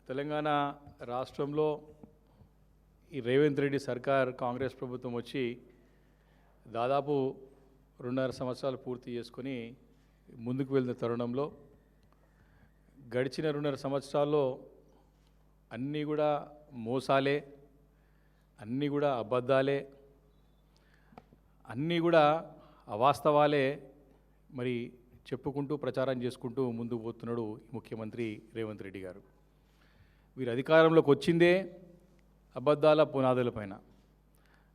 తెలంగాణ రాష్ట్రంలో ఈ రేవంత్ రెడ్డి సర్కార్ కాంగ్రెస్ ప్రభుత్వం వచ్చి దాదాపు 2.5 సంవత్సరాలు పూర్తి చేసుకొని ముందుకు వెళ్ళిన తరుణంలో గడిచిన 2.5 సంవత్సరాల్లో అన్నీ కూడా మోసాలే, అన్నీ కూడా అబద్ధాలే, అన్నీ కూడా అవాస్తవాలే మరి చెప్పుకుంటూ ప్రచారం చేసుకుంటూ ముందుకు పోతున్నాడు ముఖ్యమంత్రి రేవంత్ రెడ్డి గారు. వీరు అధికారంలోకి వచ్చిందే అబద్ధాల పునాదులపైన.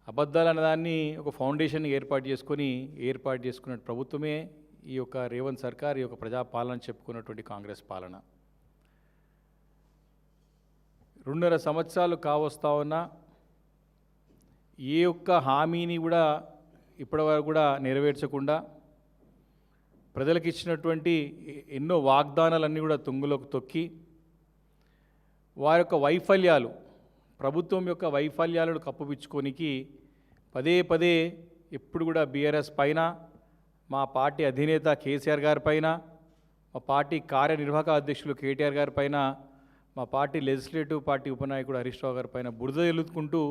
అబద్ధాలు అన్నదాన్ని ఒక ఫౌండేషన్ ఏర్పాటు చేసుకున్న ప్రభుత్వమే ఈ యొక్క రేవంత్ సర్కార్, ఈ యొక్క ప్రజాపాలన చెప్పుకున్నటువంటి కాంగ్రెస్ పాలన. 2.5 సంవత్సరాలు కావస్తా ఉన్నా ఏ ఒక్క హామీని కూడా ఇప్పటివరకు కూడా నెరవేర్చకుండా ప్రజలకు ఇచ్చినటువంటి ఎన్నో వాగ్దానాలన్నీ కూడా తుంగలోకి తొక్కి వారి యొక్క వైఫల్యాలు, ప్రభుత్వం యొక్క వైఫల్యాలను కప్పుపుచ్చుకోనికి పదే పదే ఎప్పుడు కూడా బీఆర్ఎస్ పైన, మా పార్టీ అధినేత కేసీఆర్ గారి పైన, మా పార్టీ కార్యనిర్వాహక అధ్యక్షులు కేటీఆర్ గారి పైన, మా party legislative party ఉపనాయకుడు Harish Rao గారి పైన బురద ఎలుతుకుంటూ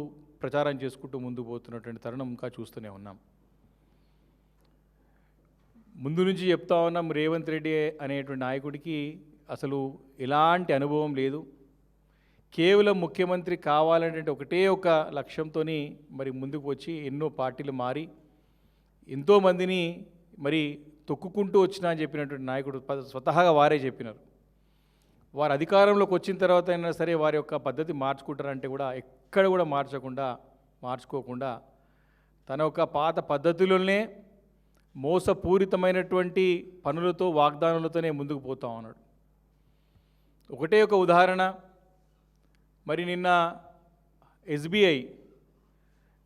ప్రచారం చేసుకుంటూ ముందుకు పోతున్నటువంటి తరుణం ఇంకా చూస్తూనే ఉన్నాం. ముందు నుంచి చెప్తా ఉన్నాం, రేవంత్ రెడ్డి అనేటువంటి నాయకుడికి అసలు ఎలాంటి అనుభవం లేదు. కేవలం ముఖ్యమంత్రి కావాలంటే ఒకటే ఒక లక్ష్యంతో మరి ముందుకు వచ్చి ఎన్నో పార్టీలు మారి ఎంతోమందిని మరి తొక్కుకుంటూ వచ్చినా అని చెప్పినటువంటి నాయకుడు స్వతహాగా వారే చెప్పినారు. వారు అధికారంలోకి వచ్చిన తర్వాత అయినా సరే వారి యొక్క పద్ధతి మార్చుకుంటారంటే కూడా ఎక్కడ కూడా మార్చుకోకుండా తన యొక్క పాత పద్ధతులనే మోసపూరితమైనటువంటి పనులతో, వాగ్దానాలతోనే ముందుకు పోతా ఉన్నాడు. ఒకటే ఒక ఉదాహరణ, మరి నిన్న ఎస్బీఐ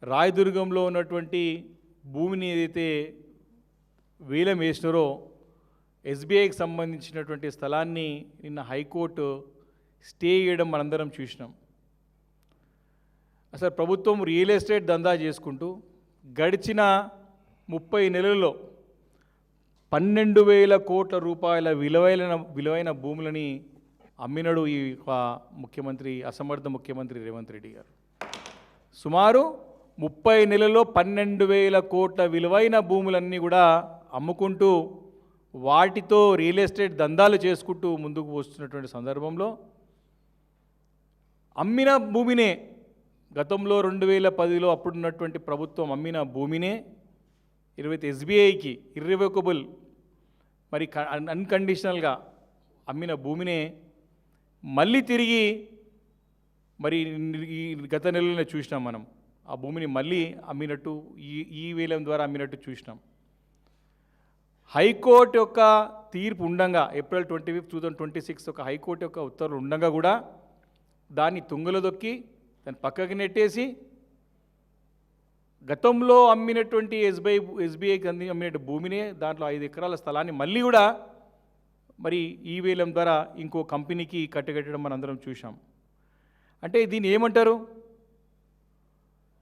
రాయదుర్గంలో ఉన్నటువంటి భూమిని ఏదైతే వేలం వేసినారో, ఎస్బీఐకి సంబంధించినటువంటి స్థలాన్ని నిన్న హైకోర్టు స్టే చేయడం మనందరం చూసినాం. అసలు ప్రభుత్వం రియల్ ఎస్టేట్ దందా చేసుకుంటూ గడిచిన 30 నెలల్లో 12,000 కోట్ల రూపాయల విలువైన భూములని అమ్మినడు ఈ ముఖ్యమంత్రి, అసమర్థ ముఖ్యమంత్రి రేవంత్ రెడ్డి గారు. సుమారు 30 నెలల్లో 12,000 కోట్ల విలువైన భూములన్నీ కూడా అమ్ముకుంటూ వాటితో రియల్ ఎస్టేట్ దందాలు చేసుకుంటూ ముందుకు వస్తున్నటువంటి సందర్భంలో అమ్మిన భూమినే, గతంలో 2010లో అప్పుడున్నటువంటి ప్రభుత్వం అమ్మిన భూమినే ఎస్బీఐకి ఇర్రివోకబుల్ మరి అన్కండిషనల్గా అమ్మిన భూమినే మళ్ళీ తిరిగి మరి ఈ గత నెలలోనే చూసినాం మనం. ఆ భూమిని మళ్ళీ అమ్మినట్టు, ఈ వేలం ద్వారా అమ్మినట్టు చూసినాం. హైకోర్టు యొక్క తీర్పు ఉండంగా, April 25, 2026 ఒక హైకోర్టు యొక్క ఉత్తర్వులు ఉండంగా కూడా దాన్ని తుంగలో దొక్కి దాన్ని పక్కకి నెట్టేసి గతంలో అమ్మినటువంటి ఎస్బీఐకి అమ్మినట్టు భూమినే, దాంట్లో 5 ఎకరాల స్థలాన్ని మళ్ళీ కూడా మరి ఈ వేలం ద్వారా ఇంకో కంపెనీకి కట్టగట్టడం మనందరం చూసాం. అంటే దీన్ని ఏమంటారు?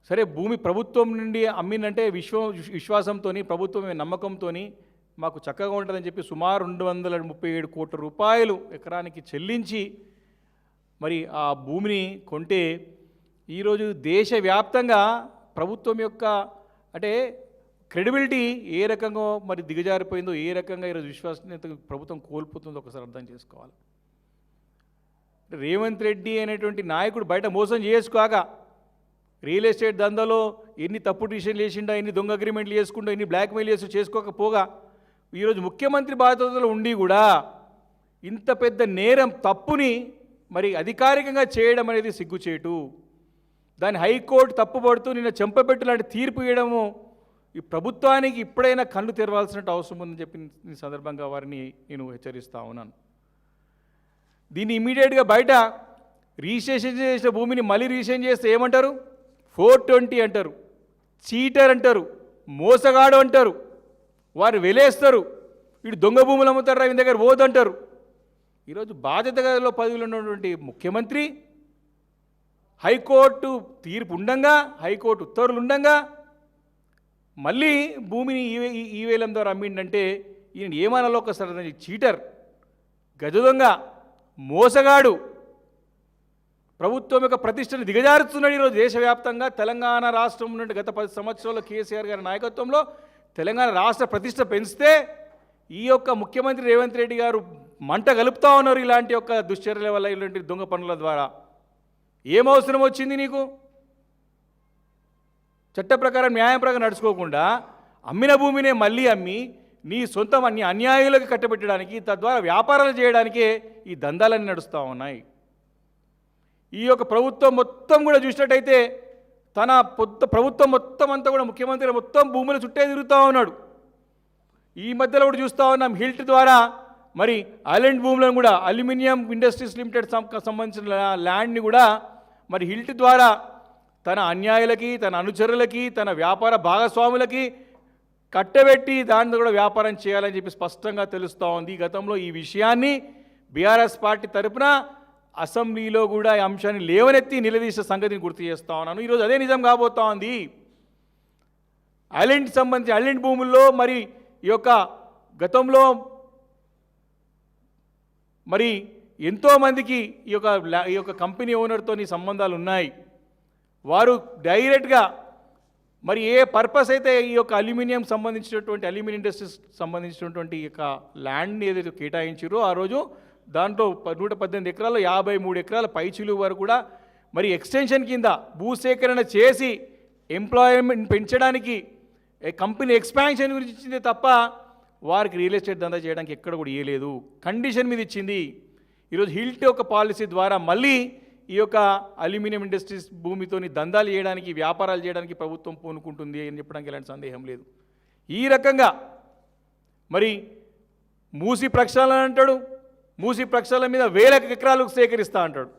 సరే, భూమి ప్రభుత్వం నుండి అమ్మిందంటే విశ్వాసంతో, ప్రభుత్వం నమ్మకంతో మాకు చక్కగా ఉంటుందని చెప్పి సుమారు 237 కోట్ల రూపాయలు ఎకరానికి చెల్లించి మరి ఆ భూమిని కొంటే ఈరోజు దేశవ్యాప్తంగా ప్రభుత్వం యొక్క అంటే క్రెడిబిలిటీ ఏ రకంగా మరి దిగజారిపోయిందో, ఏ రకంగా ఈరోజు విశ్వసనీయత ప్రభుత్వం కోల్పోతుందో ఒకసారి అర్థం చేసుకోవాలి. రేవంత్ రెడ్డి అనేటువంటి నాయకుడు బయట మోసం చేసుకోక రియల్ ఎస్టేట్ దందాలో ఎన్ని తప్పుడు డిసిషన్లు చేసిండా, ఎన్ని దొంగ అగ్రిమెంట్లు చేసుకుంటా, ఎన్ని బ్లాక్మెయిల్ చేసి చేసుకోకపోగా ఈరోజు ముఖ్యమంత్రి బాధ్యతలు ఉండి కూడా ఇంత పెద్ద నేరం, తప్పుని మరి అధికారికంగా చేయడం అనేది సిగ్గుచేటు. దాన్ని హైకోర్టు తప్పుపడుతూ నిన్న చెంపపెట్టు లాంటి తీర్పు ఇవ్వడము ఈ ప్రభుత్వానికి ఇప్పుడైనా కళ్ళు తెరవాల్సిన అవసరం ఉందని చెప్పి ఈ సందర్భంగా వారిని నేను హెచ్చరిస్తూ ఉన్నాను. దీన్ని ఇమీడియట్గా బయట రిజిస్ట్రేషన్ చేసిన భూమిని మళ్ళీ రిజిస్ట్రేషన్ చేస్తే ఏమంటారు? 420 అంటారు, చీటర్ అంటారు, మోసగాడు అంటారు, వారు వెలేస్తారు, వీడు దొంగ భూములు అమ్ముతారా, వీని దగ్గర పోదంటారు. ఈరోజు బాధ్యత గదిలో పదవిలో ఉన్నటువంటి ముఖ్యమంత్రి హైకోర్టు తీర్పు ఉండంగా, హైకోర్టు ఉత్తర్వులు ఉండంగా మళ్ళీ భూమిని ఈ వేలం ద్వారా అమ్మిండంటే ఈయన ఏమనాలో ఒకసారి? చీటర్, గజ దొంగ, మోసగాడు, ప్రభుత్వం యొక్క ప్రతిష్టను దిగజారుతున్నాడు. ఈరోజు దేశవ్యాప్తంగా తెలంగాణ రాష్ట్రం నుండి గత 10 సంవత్సరాల్లో కేసీఆర్ గారి నాయకత్వంలో తెలంగాణ రాష్ట్ర ప్రతిష్ట పెంచితే ఈ యొక్క ముఖ్యమంత్రి రేవంత్ రెడ్డి గారు మంట కలుపుతా ఉన్నారు ఇలాంటి యొక్క దుశ్చర్యల వల్ల, ఇలాంటి దొంగ పనుల ద్వారా. ఏం అవసరం వచ్చింది నీకు? చట్ట ప్రకారం న్యాయం ప్రకారం నడుచుకోకుండా అమ్మిన భూమినే మళ్ళీ అమ్మి నీ సొంత అన్ని అన్యాయులకు కట్టబెట్టడానికి, తద్వారా వ్యాపారాలు చేయడానికే ఈ దందాలన్నీ నడుస్తూ ఉన్నాయి. ఈ యొక్క ప్రభుత్వం మొత్తం కూడా చూసినట్టయితే తన ప్రభుత్వం మొత్తం అంతా కూడా ముఖ్యమంత్రి మొత్తం భూముల చుట్టే తిరుగుతూ ఉన్నాడు. ఈ మధ్యలో కూడా చూస్తూ ఉన్నాం, హిల్ట్ ద్వారా మరి ఐలాండ్ భూములను కూడా అల్యూమినియం ఇండస్ట్రీస్ లిమిటెడ్ సంబంధించిన ల్యాండ్ని కూడా మరి హిల్ట్ ద్వారా తన అన్యాయులకి, తన అనుచరులకి, తన వ్యాపార భాగస్వాములకి కట్టబెట్టి దాన్ని కూడా వ్యాపారం చేయాలని చెప్పి స్పష్టంగా తెలుస్తూ ఉంది. గతంలో ఈ విషయాన్ని బీఆర్ఎస్ పార్టీ తరపున అసెంబ్లీలో కూడా ఈ అంశాన్ని లేవనెత్తి నిలదీసే సంగతిని గుర్తు చేస్తూ ఉన్నాను. ఈరోజు అదే నిజం కాబోతూ ఉంది. ఐలాండ్కి సంబంధించి ఐలాండ్ భూముల్లో మరి ఈ యొక్క గతంలో మరి ఎంతోమందికి ఈ యొక్క కంపెనీ ఓనర్తో సంబంధాలు ఉన్నాయి. వారు డైరెక్ట్గా మరి ఏ పర్పస్ అయితే ఈ యొక్క అల్యూమినియం సంబంధించినటువంటి అల్యూమినియం ఇండస్ట్రీస్ సంబంధించినటువంటి ఈ యొక్క ల్యాండ్ని ఏదైతే కేటాయించారో ఆ రోజు దాంట్లో 118 ఎకరాలు 53 ఎకరాల పైచిలు వరకు కూడా మరి ఎక్స్టెన్షన్ కింద భూసేకరణ చేసి ఎంప్లాయ్మెంట్ పెంచడానికి కంపెనీ ఎక్స్పాన్షన్ గురించి ఇచ్చిందే తప్ప వారికి రియల్ ఎస్టేట్ దందా చేయడానికి ఎక్కడ కూడా ఇవ్వలేదు. కండిషన్ మీద ఇచ్చింది. ఈరోజు హిల్ట్ ఒక పాలసీ ద్వారా మళ్ళీ ఈ యొక్క అల్యూమినియం ఇండస్ట్రీస్ భూమితోని దందాలు చేయడానికి, వ్యాపారాలు చేయడానికి ప్రభుత్వం పూనుకుంటుంది అని చెప్పడానికి ఎలాంటి సందేహం లేదు. ఈ రకంగా మరి మూసి ప్రక్షాళన అంటాడు, మూసి ప్రక్షాళన మీద 1000 ఎకరాలు సేకరిస్తా అంటాడు.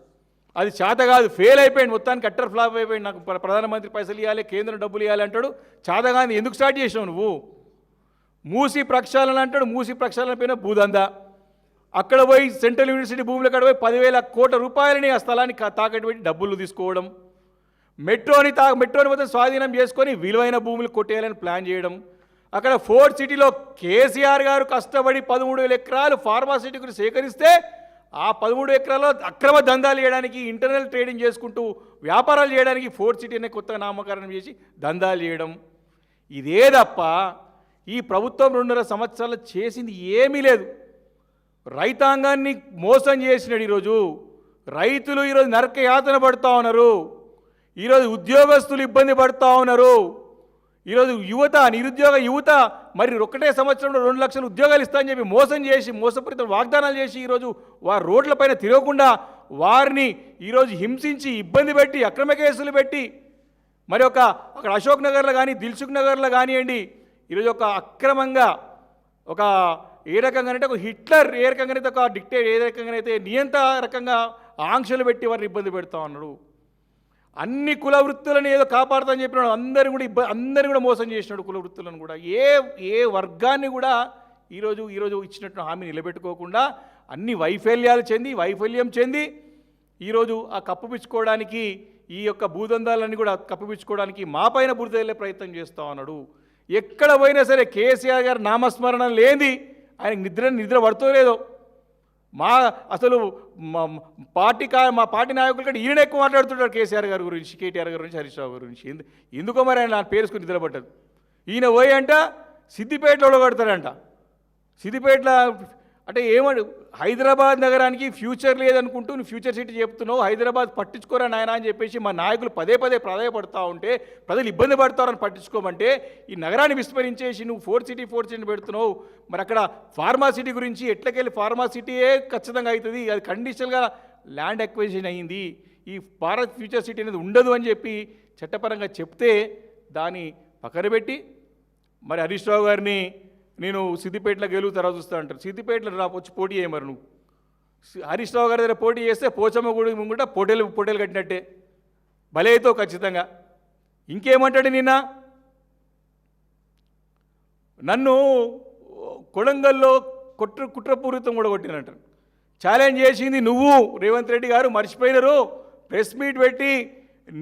అది చేత కాదు, ఫెయిల్ అయిపోయింది, మొత్తానికి కట్టర్ ఫ్లాప్ అయిపోయింది. నాకు ప్రధానమంత్రి పైసలు ఇవ్వాలి, కేంద్రం డబ్బులు ఇవ్వాలి అంటాడు. చేత కాదు, ఎందుకు స్టార్ట్ చేసావు నువ్వు? మూసి ప్రక్షాళన అంటాడు. మూసి ప్రక్షాళన పైన భూదందా. అక్కడ పోయి సెంట్రల్ యూనివర్సిటీ భూములు అక్కడ పోయి 10,000 కోట్ల రూపాయలని ఆ స్థలాన్ని తాకట్టు పెట్టి డబ్బులు తీసుకోవడం, మెట్రోని మొత్తం స్వాధీనం చేసుకొని విలువైన భూములు కొట్టేయాలని ప్లాన్ చేయడం. అక్కడ ఫోర్ట్ సిటీలో కేసీఆర్ గారు కష్టపడి 13,000 ఎకరాలు ఫార్మాసిటీకి సేకరిస్తే ఆ 13 ఎకరాల్లో అక్రమ దందాలు చేయడానికి, ఇంటర్నల్ ట్రేడింగ్ చేసుకుంటూ వ్యాపారాలు చేయడానికి ఫోర్ట్ సిటీ అనే కొత్త నామకరణం చేసి దందాలు చేయడం. ఇదే తప్ప ఈ ప్రభుత్వం 2.5 సంవత్సరాలు చేసింది ఏమీ లేదు. రైతాంగాన్ని మోసం చేసినాడు. ఈరోజు రైతులు ఈరోజు నరక యాతన పడుతూ ఉన్నారు. ఈరోజు ఉద్యోగస్తులు ఇబ్బంది పడుతూ ఉన్నారు. ఈరోజు నిరుద్యోగ యువత మరి ఒకటే సంవత్సరంలో 2 లక్షల ఉద్యోగాలు ఇస్తామని చెప్పి మోసం చేసి, మోసపూరిత వాగ్దానాలు చేసి ఈరోజు వారు రోడ్లపైన తిరగకుండా వారిని ఈరోజు హింసించి, ఇబ్బంది పెట్టి, అక్రమ కేసులు పెట్టి మరి అక్కడ అశోక్ నగర్లో కానీ, దిల్సుఖ్ నగర్లో కానివ్వండి, ఈరోజు అక్రమంగా ఏ రకంగానైతే ఒక హిట్లర్, ఏ రకంగానైతే ఒక డిక్టేటర్, ఏ రకంగానైతే నియంత రకంగా ఆంక్షలు పెట్టి వారిని ఇబ్బంది పెడతా ఉన్నాడు. అన్ని కుల వృత్తులను ఏదో కాపాడుతామని చెప్పినాడు. అందరిని కూడా మోసం చేసినాడు. కుల వృత్తులను కూడా ఏ వర్గాన్ని కూడా ఈరోజు ఇచ్చినట్టు హామీ నిలబెట్టుకోకుండా అన్ని వైఫల్యం చెంది ఈరోజు ఆ కప్పుపిచ్చుకోవడానికి, ఈ యొక్క భూదందాలన్నీ కూడా కప్పుపిచ్చుకోవడానికి మా పైన బురద వెళ్ళే ప్రయత్నం చేస్తూ ఉన్నాడు. ఎక్కడ పోయినా సరే కేసీఆర్ గారు నామస్మరణ లేని ఆయనకు నిద్ర పడుతోలేదో. అసలు మా పార్టీ నాయకుల కంటే ఈయన ఎక్కువ మాట్లాడుతుంటారు కేసీఆర్ గారి గురించి, కేటీఆర్ గారి గురించి, హరీష్ రావు గురించి. ఎందుకో మరి ఆయన పేరుసుకుని నిద్రపడ్డదు. ఈయన పోయి అంట సిద్దిపేటలో ఒడగొడతాడంట. సిద్దిపేటలో అంటే ఏమడు, హైదరాబాద్ నగరానికి ఫ్యూచర్ లేదనుకుంటూ నువ్వు ఫ్యూచర్ సిటీ చెప్తున్నావు, హైదరాబాద్ పట్టించుకోరా నాయన అని చెప్పేసి మా నాయకులు పదే ప్రాధాయపడతా ఉంటే, ప్రజలు ఇబ్బంది పడతారని పట్టించుకోమంటే ఈ నగరాన్ని విస్మరించేసి నువ్వు ఫోర్ట్ సిటీ పెడుతున్నావు. మరి అక్కడ ఫార్మా సిటీ గురించి ఎట్లకెళ్ళి ఫార్మా సిటీయే ఖచ్చితంగా అవుతుంది, అది కండిషనల్గా ల్యాండ్ అక్విజిషన్ అయ్యింది, ఈ భారత్ ఫ్యూచర్ సిటీ అనేది ఉండదు అని చెప్పి చట్టపరంగా చెప్తే దాన్ని పక్కన పెట్టి మరి హరీష్ రావు గారిని నేను సిద్దిపేటలో తర్వాత చూస్తా అంటారు. సిద్దిపేటలో వచ్చి పోటీ చేయమరు నువ్వు. హరీష్ రావు గారి దగ్గర పోటీ చేస్తే పోచమ్మ గుడి ముంగుట పొటేలు కట్టినట్టే భలేతో ఖచ్చితంగా. ఇంకేమంటాడు, నన్ను కొడంగల్లో కుట్రపూరితం కూడా కొట్టినంటారు. ఛాలెంజ్ చేసింది నువ్వు రేవంత్ రెడ్డి గారు, మర్చిపోయినారు. ప్రెస్ మీట్ పెట్టి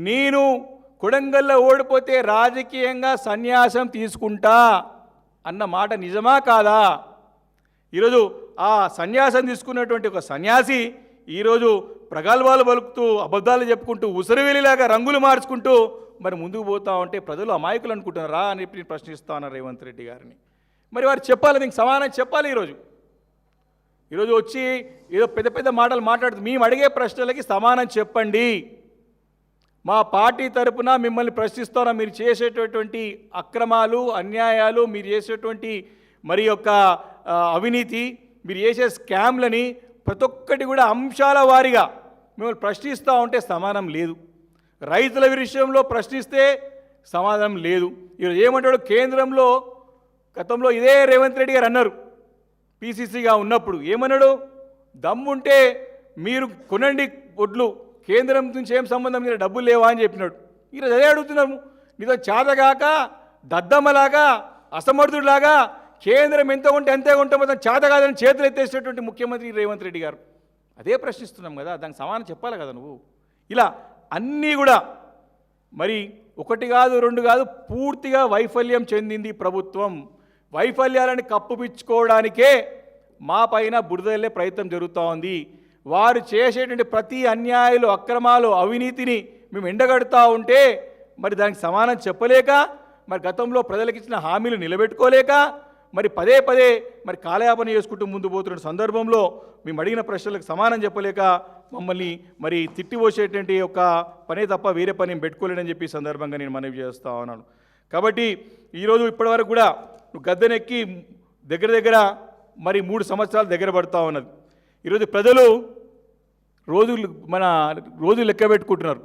నేను కొడంగల్లో ఓడిపోతే రాజకీయంగా సన్యాసం తీసుకుంటా అన్న మాట నిజమా కాదా? ఈరోజు ఆ సన్యాసం తీసుకున్నటువంటి ఒక సన్యాసి ఈరోజు ప్రగల్భాలు పలుకుతూ అబద్ధాలు చెప్పుకుంటూ ఉసరవెలిలాగా రంగులు మార్చుకుంటూ మరి ముందుకు పోతా ఉంటే ప్రజలు అమాయకులు అనుకుంటున్నారా అని చెప్పి నేను ప్రశ్నిస్తా ఉన్నారు రేవంత్ రెడ్డి గారిని. మరి వారు చెప్పాలి, దీనికి సమాధానం చెప్పాలి. ఈరోజు వచ్చి ఏదో పెద్ద పెద్ద మాటలు మాట్లాడుతూ మేము అడిగే ప్రశ్నలకి సమాధానం చెప్పండి. మా పార్టీ తరపున మిమ్మల్ని ప్రశ్నిస్తారా, మీరు చేసేటటువంటి అక్రమాలు అన్యాయాలు, మీరు చేసేటువంటి మరి యొక్క అవినీతి, మీరు చేసే స్కామ్లని ప్రతి ఒక్కటి కూడా అంశాల వారీగా మిమ్మల్ని ప్రశ్నిస్తూ ఉంటే సమాధానం లేదు. రైతుల విషయంలో ప్రశ్నిస్తే సమాధానం లేదు. ఈరోజు ఏమంటాడు, కేంద్రంలో గతంలో ఇదే రేవంత్ రెడ్డి గారు అన్నారు పీసీసీగా ఉన్నప్పుడు, ఏమన్నాడు, దమ్ముంటే మీరు కొనండి ఒడ్లు, కేంద్రం నుంచి ఏం సంబంధం, మీరు డబ్బులు లేవా అని చెప్పినాడు. ఈరోజు అదే అడుగుతున్నాము, నీతో చేతగాక దద్దమ్మలాగా అసమర్థుడిలాగా కేంద్రం ఎంత ఉంటే అంతే ఉంటే మొత్తం చేత కాదని చేతులు ఎత్తేసినటువంటి ముఖ్యమంత్రి రేవంత్ రెడ్డి గారు. అదే ప్రశ్నిస్తున్నాం కదా, దానికి సమాధానం చెప్పాలి కదా నువ్వు. ఇలా అన్నీ కూడా మరి ఒకటి కాదు రెండు కాదు, పూర్తిగా వైఫల్యం చెందింది ప్రభుత్వం. వైఫల్యాలని కప్పుపిచ్చుకోవడానికే మా పైన బురదల్లే ప్రయత్నం జరుగుతూ ఉంది. వారు చేసేటువంటి ప్రతి అన్యాయాలు అక్రమాలు అవినీతిని మేము ఎండగడుతూ ఉంటే మరి దానికి సమానం చెప్పలేక, మరి గతంలో ప్రజలకు ఇచ్చిన హామీలు నిలబెట్టుకోలేక, మరి పదే పదే మరి కాలయాపన చేసుకుంటూ ముందు పోతున్న సందర్భంలో మేము అడిగిన ప్రశ్నలకు సమానం చెప్పలేక మమ్మల్ని మరి తిట్టిపోసేటువంటి ఒక పనే తప్ప వేరే పని పెట్టుకోలేనని చెప్పి సందర్భంగా నేను మనవి చేస్తూ ఉన్నాను. కాబట్టి ఈరోజు ఇప్పటివరకు కూడా నువ్వు గద్దెనెక్కి దగ్గర మరి 3 సంవత్సరాలు దగ్గర పడుతూ ఉన్నది. ఈరోజు ప్రజలు రోజులు లెక్క పెట్టుకుంటున్నారు.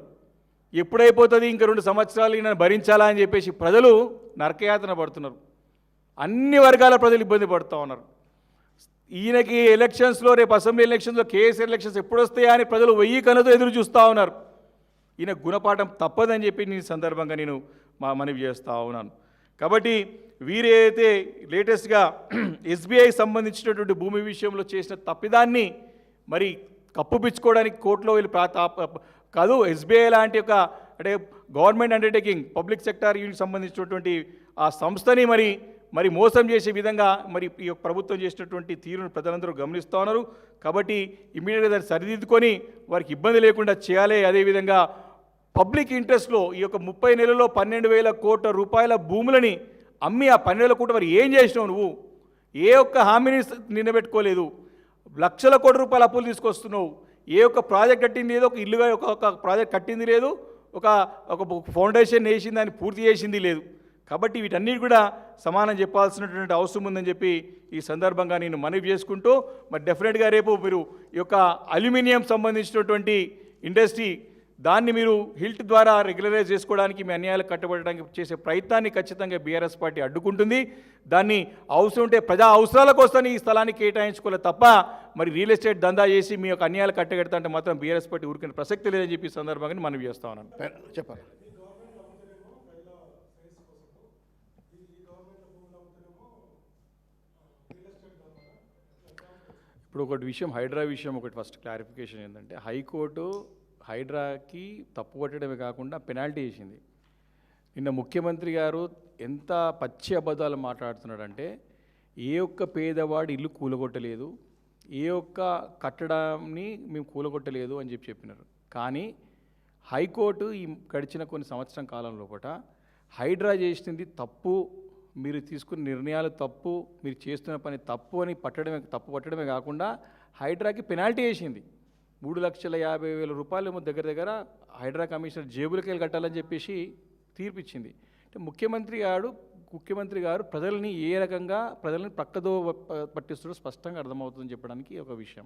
ఎప్పుడైపోతుంది, ఇంకా 2 సంవత్సరాలు ఈయన భరించాలా అని చెప్పేసి ప్రజలు నరకయాతన పడుతున్నారు. అన్ని వర్గాల ప్రజలు ఇబ్బంది పడుతూ ఉన్నారు. ఈయనకి ఎలక్షన్స్లో, రేపు అసెంబ్లీ ఎలక్షన్స్లో, కేసీఆర్ ఎలక్షన్స్ ఎప్పుడు వస్తాయా అని ప్రజలు 1000 కళ్ళతో ఎదురు చూస్తూ ఉన్నారు. ఈయన గుణపాఠం తప్పదని చెప్పి నేను సందర్భంగా నేను మనవి చేస్తూ ఉన్నాను. కాబట్టి వీరైతే లేటెస్ట్గా ఎస్బీఐ సంబంధించినటువంటి భూమి విషయంలో చేసిన తప్పిదాన్ని మరి కప్పుపిచ్చుకోవడానికి కోర్టులో వెళ్ళి కాదు, ఎస్బీఐ లాంటి ఒక అంటే government undertaking, public sector unit సంబంధించినటువంటి ఆ సంస్థని మరి మోసం చేసే విధంగా మరి ఈ యొక్క ప్రభుత్వం చేసినటువంటి తీరును ప్రజలందరూ గమనిస్తూ ఉన్నారు. కాబట్టి ఇమ్మీడియట్గా దాన్ని సరిదిద్దుకొని వారికి ఇబ్బంది లేకుండా చేయాలి. అదేవిధంగా పబ్లిక్ ఇంట్రెస్ట్లో ఈ యొక్క 30 నెలల్లో 12,000 కోట్ల రూపాయల భూములని అమ్మి ఆ 12,000 కోట్ల మరి ఏం చేసినావు నువ్వు? ఏ ఒక్క హామీని నిలబెట్టుకోలేదు. లక్షల కోట్ల రూపాయల అప్పులు తీసుకొస్తున్నావు. ఏ ఒక్క ప్రాజెక్ట్ కట్టింది లేదు, ఒక ఇల్లుగా ఒక ప్రాజెక్ట్ కట్టింది లేదు, ఒక ఫౌండేషన్ వేసింది దాన్ని పూర్తి చేసింది లేదు. కాబట్టి వీటన్నిటి కూడా సమానం చెప్పాల్సినటువంటి అవసరం ఉందని చెప్పి ఈ సందర్భంగా నేను మనవి చేసుకుంటూ, మరి డెఫినెట్గా రేపు మీరు ఈ యొక్క అల్యూమినియం సంబంధించినటువంటి ఇండస్ట్రీ దాన్ని మీరు హిల్ట్ ద్వారా రెగ్యులరైజ్ చేసుకోవడానికి, మీ అన్యాయాలు కట్టబడడానికి చేసే ప్రయత్నాన్ని ఖచ్చితంగా బీఆర్ఎస్ పార్టీ అడ్డుకుంటుంది. దాన్ని అవసరం ఉంటే ప్రజా అవసరాల కోసం ఈ స్థలాన్ని కేటాయించుకోలే తప్ప మరి రియల్ ఎస్టేట్ దందా చేసి మీ యొక్క అన్యాయాలు కట్టగడతా అంటే మాత్రం బీఆర్ఎస్ పార్టీ ఊరికిన ప్రసక్తి లేదని చెప్పి ఈ సందర్భంగా మనవి చేస్తా ఉన్నాను. చెప్పాలి. ఇప్పుడు ఒకటి విషయం, హైడ్రా విషయం ఒకటి ఫస్ట్ క్లారిఫికేషన్ ఏంటంటే, హైకోర్టు హైడ్రాకి తప్పు పట్టడమే కాకుండా పెనాల్టీ వేసింది. నిన్న ముఖ్యమంత్రి గారు ఎంత పచ్చి అబద్ధాలు మాట్లాడుతున్నాడంటే, ఏ ఒక్క పేదవాడు ఇల్లు కూలగొట్టలేదు, ఏ ఒక్క కట్టడాన్ని మేము కూలగొట్టలేదు అని చెప్పినారు. కానీ హైకోర్టు ఈ గడిచిన కొన్ని సంవత్సరం కాలం లోపల హైడ్రా చేసింది తప్పు, మీరు తీసుకున్న నిర్ణయాలు తప్పు, మీరు చేస్తున్న పని తప్పు అని పట్టడమే కాకుండా హైడ్రాకి పెనాల్టీ వేసింది. 3,50,000 రూపాయలు ఏమో దగ్గర హైడ్రా కమిషనర్ జేబులకి వెళ్ళి కట్టాలని చెప్పేసి తీర్పిచ్చింది. అంటే ముఖ్యమంత్రి గారు ప్రజల్ని ఏ రకంగా ప్రజల్ని ప్రక్కదో పట్టిస్తాడో స్పష్టంగా అర్థమవుతుందని చెప్పడానికి ఒక విషయం.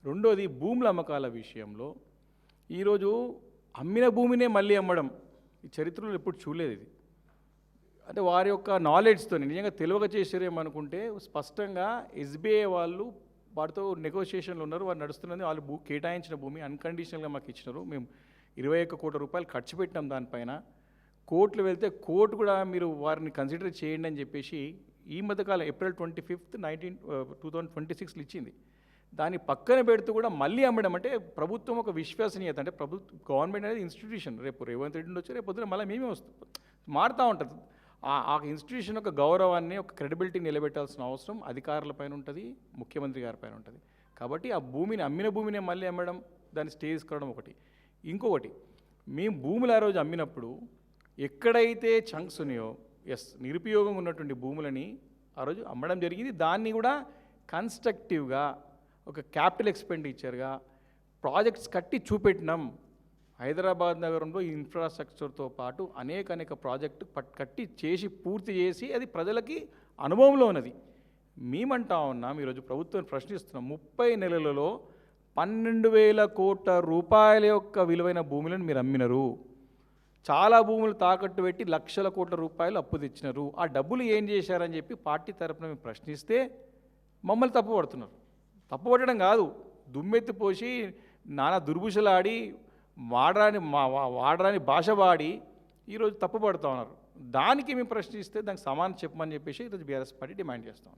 రెండోది, భూముల అమ్మకాల విషయంలో ఈరోజు అమ్మిన భూమినే మళ్ళీ అమ్మడం ఈ చరిత్రలో ఎప్పుడు చూడలేదు. ఇది అంటే వారి యొక్క నాలెడ్జ్తో నిజంగా తెలియక చేసారేమనుకుంటే, స్పష్టంగా ఎస్బీఐ వాళ్ళు వారితో నెగోషియేషన్లు ఉన్నారు, వారు నడుస్తున్నది, వాళ్ళు కేటాయించిన భూమి అన్కండిషనల్గా మాకు ఇచ్చినారు, మేము 21 కోట్ల రూపాయలు ఖర్చు పెట్టినాం దానిపైన, కోర్టులు వెళ్తే కోర్టు కూడా మీరు వారిని కన్సిడర్ చేయండి అని చెప్పేసి ఈ మధ్యకాలం April 25, 2026 ఇచ్చింది. దాన్ని పక్కన పెడుతూ కూడా మళ్ళీ అమ్మడం అంటే ప్రభుత్వం ఒక విశ్వసనీయత, అంటే గవర్నమెంట్ అనేది ఇన్స్టిట్యూషన్, రేపు రేవంత్ రెడ్డి వచ్చి రేపు పొద్దున మళ్ళీ మేమే వస్తాం మారుతూ ఉంటుంది. ఆ ఇన్స్టిట్యూషన్ యొక్క గౌరవాన్ని, ఒక క్రెడిబిలిటీ నిలబెట్టాల్సిన అవసరం అధికారుల పైన ఉంటుంది, ముఖ్యమంత్రి గారి పైన ఉంటుంది. కాబట్టి ఆ భూమిని అమ్మిన భూమిని మళ్ళీ అమ్మడం, దాన్ని స్టే చేసుకోవడం ఒకటి. ఇంకొకటి, మేము భూములు ఆ రోజు అమ్మినప్పుడు ఎక్కడైతే చంక్స్ ఉన్నాయో, నిరుపయోగంగా ఉన్నటువంటి భూములని ఆ రోజు అమ్మడం జరిగింది. దాన్ని కూడా కన్స్ట్రక్టివ్గా ఒక క్యాపిటల్ ఎక్స్పెండిచర్గా ప్రాజెక్ట్స్ కట్టి చూపెట్టినాం. హైదరాబాద్ నగరంలో ఇన్ఫ్రాస్ట్రక్చర్తో పాటు అనేక ప్రాజెక్టు కట్టి చేసి పూర్తి చేసి అది ప్రజలకి అనుభవంలో ఉన్నది. మేమంటా ఉన్నాం, ఈరోజు ప్రభుత్వం ప్రశ్నిస్తున్నాం, 30 నెలలలో 12,000 కోట్ల రూపాయల యొక్క విలువైన భూములను మీరు అమ్మినరు. చాలా భూములు తాకట్టు పెట్టి లక్షల కోట్ల రూపాయలు అప్పు తెచ్చినారు. ఆ డబ్బులు ఏం చేశారని చెప్పి పార్టీ తరఫున మేము ప్రశ్నిస్తే మమ్మల్ని తప్పుపడుతున్నారు. తప్పుపట్టడం కాదు, దుమ్మెత్తి పోసి నానా దుర్భుషలాడి వాడరాని భాష వాడి ఈరోజు తప్పుపడుతూ ఉన్నారు. దానికి మేము ప్రశ్నిస్తే దానికి సమానం చెప్పమని చెప్పేసి ఈరోజు బీఆర్ఎస్ పార్టీ డిమాండ్ చేస్తాం.